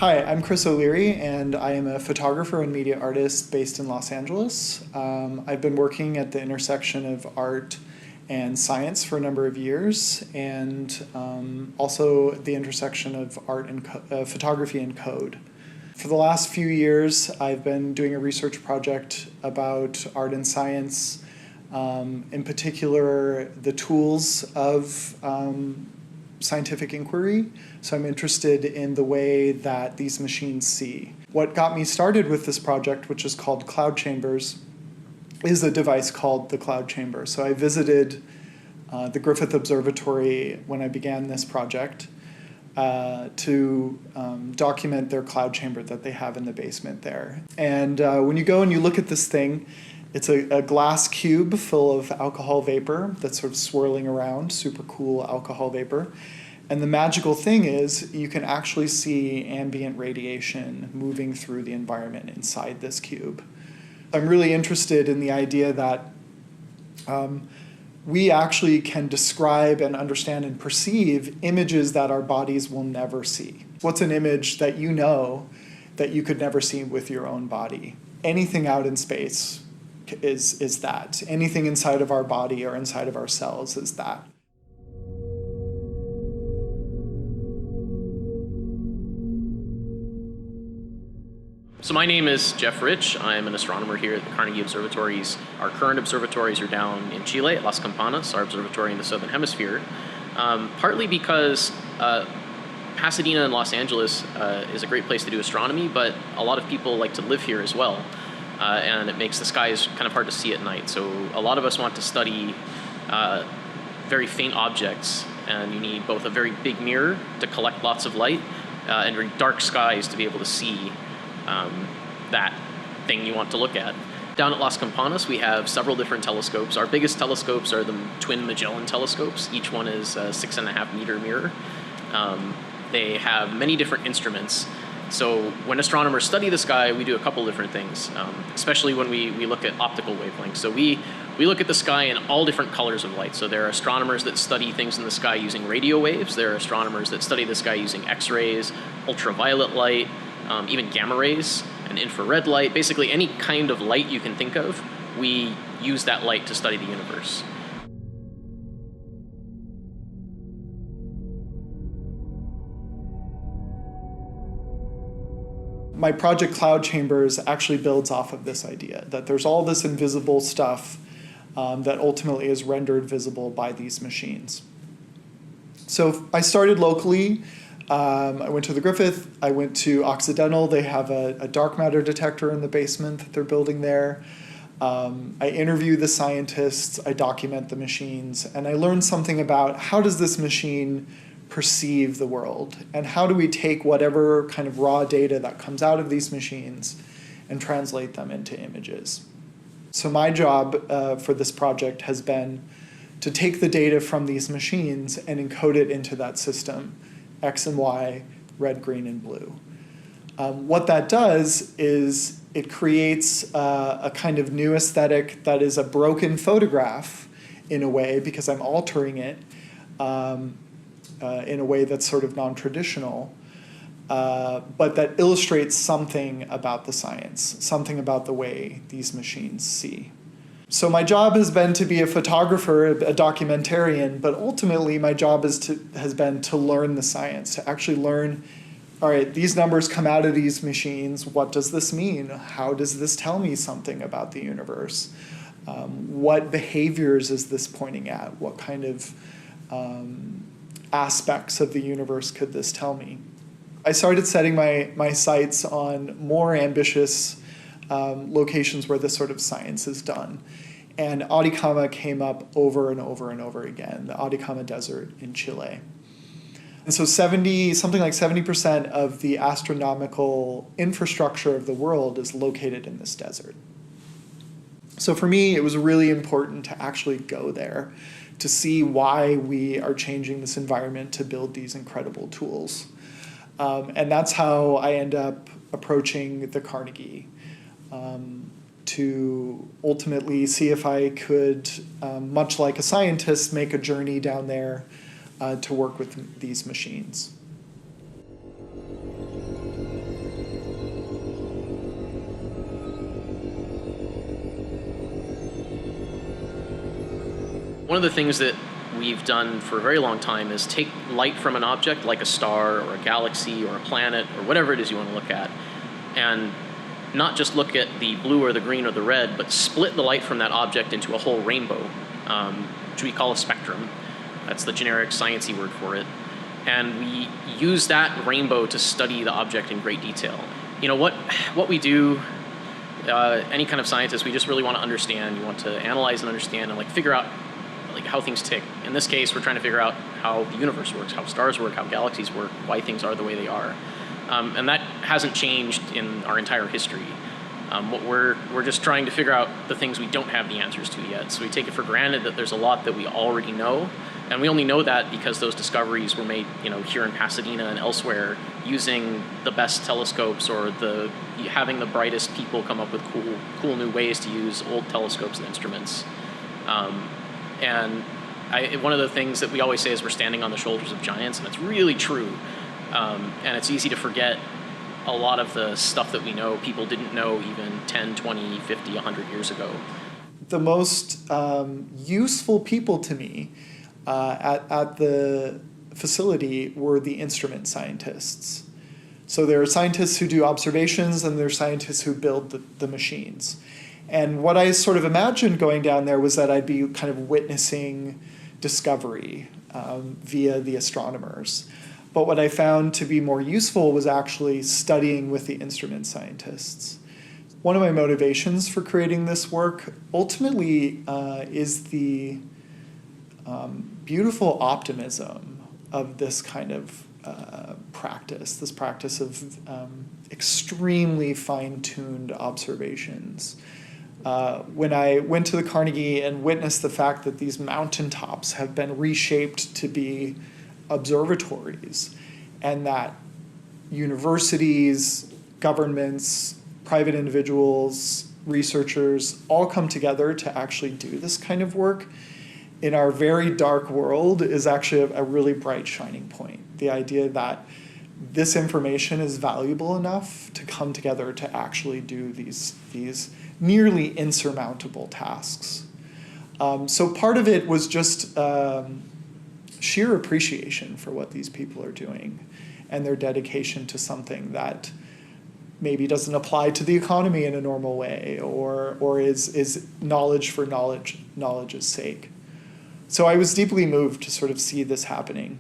Hi, I'm Chris O'Leary, and I am a photographer and media artist based in Los Angeles. I've been working at the intersection of art and science for a number of years, and also the intersection of art and photography and code. For the last few years, I've been doing a research project about art and science, in particular the tools of scientific inquiry. So I'm interested in the way that these machines see. What got me started with this project, which is called Cloud Chambers, is a device called the Cloud Chamber. So I visited the Griffith Observatory when I began this project to document their cloud chamber that they have in the basement there. And when you go and you look at this thing, it's a glass cube full of alcohol vapor that's sort of swirling around, super cool alcohol vapor. And the magical thing is you can actually see ambient radiation moving through the environment inside this cube. I'm really interested in the idea that we actually can describe and understand and perceive images that our bodies will never see. What's an image that you know that you could never see with your own body? Anything out in space is that. Anything inside of our body or inside of our cells is that. So my name is Jeff Rich. I'm an astronomer here at the Carnegie Observatories. Our current observatories are down in Chile at Las Campanas, our observatory in the Southern Hemisphere, partly because Pasadena and Los Angeles is a great place to do astronomy, but a lot of people like to live here as well. And it makes the skies kind of hard to see at night. So a lot of us want to study very faint objects, and you need both a very big mirror to collect lots of light and very dark skies to be able to see that thing you want to look at. Down at Las Campanas, we have several different telescopes. Our biggest telescopes are the twin Magellan telescopes. Each one is a 6.5 meter mirror. They have many different instruments. So when astronomers study the sky, we do a couple different things, especially when we look at optical wavelengths. So we look at the sky in all different colors of light. So there are astronomers that study things in the sky using radio waves. There are astronomers that study the sky using X-rays, ultraviolet light, even gamma rays and infrared light. Basically any kind of light you can think of, we use that light to study the universe. My project Cloud Chambers actually builds off of this idea that there's all this invisible stuff that ultimately is rendered visible by these machines. So I started locally. I went to the Griffith, I went to Occidental. They have a dark matter detector in the basement that they're building there. I interview the scientists, I document the machines, and I learned something about how does this machine perceive the world, and how do we take whatever kind of raw data that comes out of these machines and translate them into images. So my job for this project has been to take the data from these machines and encode it into that system, X and Y, red, green, and blue. What that does is it creates a kind of new aesthetic that is a broken photograph in a way, because I'm altering it in a way that's sort of non-traditional, but that illustrates something about the science, something about the way these machines see. So my job has been to be a photographer, a documentarian, but ultimately my job has been to learn the science, to actually learn, all right, these numbers come out of these machines, what does this mean? How does this tell me something about the universe? What behaviors is this pointing at? What kind of aspects of the universe could this tell me? I started setting my sights on more ambitious locations where this sort of science is done. And Atacama came up over and over and over again, the Atacama Desert in Chile. And so something like 70% of the astronomical infrastructure of the world is located in this desert. So for me, it was really important to actually go there to see why we are changing this environment to build these incredible tools. And that's how I end up approaching the Carnegie, to ultimately see if I could, much like a scientist, make a journey down there to work with these machines. One of the things that we've done for a very long time is take light from an object like a star or a galaxy or a planet or whatever it is you want to look at, and not just look at the blue or the green or the red, but split the light from that object into a whole rainbow, which we call a spectrum. That's the generic sciencey word for it. And we use that rainbow to study the object in great detail. You know, what we do, any kind of scientist, we just really want to understand. You want to analyze and understand and like figure out like how things tick. In this case, we're trying to figure out how the universe works, how stars work, how galaxies work, why things are the way they are. And that hasn't changed in our entire history. What we're just trying to figure out the things we don't have the answers to yet. So we take it for granted that there's a lot that we already know, and we only know that because those discoveries were made, you know, here in Pasadena and elsewhere, using the best telescopes or having the brightest people come up with cool new ways to use old telescopes and instruments. One of the things that we always say is we're standing on the shoulders of giants, and it's really true. And it's easy to forget a lot of the stuff that we know people didn't know even 10, 20, 50, 100 years ago. The most useful people to me at the facility were the instrument scientists. So there are scientists who do observations, and there are scientists who build the machines. And what I sort of imagined going down there was that I'd be kind of witnessing discovery via the astronomers. But what I found to be more useful was actually studying with the instrument scientists. One of my motivations for creating this work ultimately is the beautiful optimism of this kind of this practice of extremely fine-tuned observations. When I went to the Carnegie and witnessed the fact that these mountaintops have been reshaped to be observatories, and that universities, governments, private individuals, researchers all come together to actually do this kind of work in our very dark world is actually a really bright shining point. The idea that this information is valuable enough to come together to actually do these nearly insurmountable tasks. So part of it was just sheer appreciation for what these people are doing and their dedication to something that maybe doesn't apply to the economy in a normal way, or is knowledge for knowledge's sake. So I was deeply moved to sort of see this happening.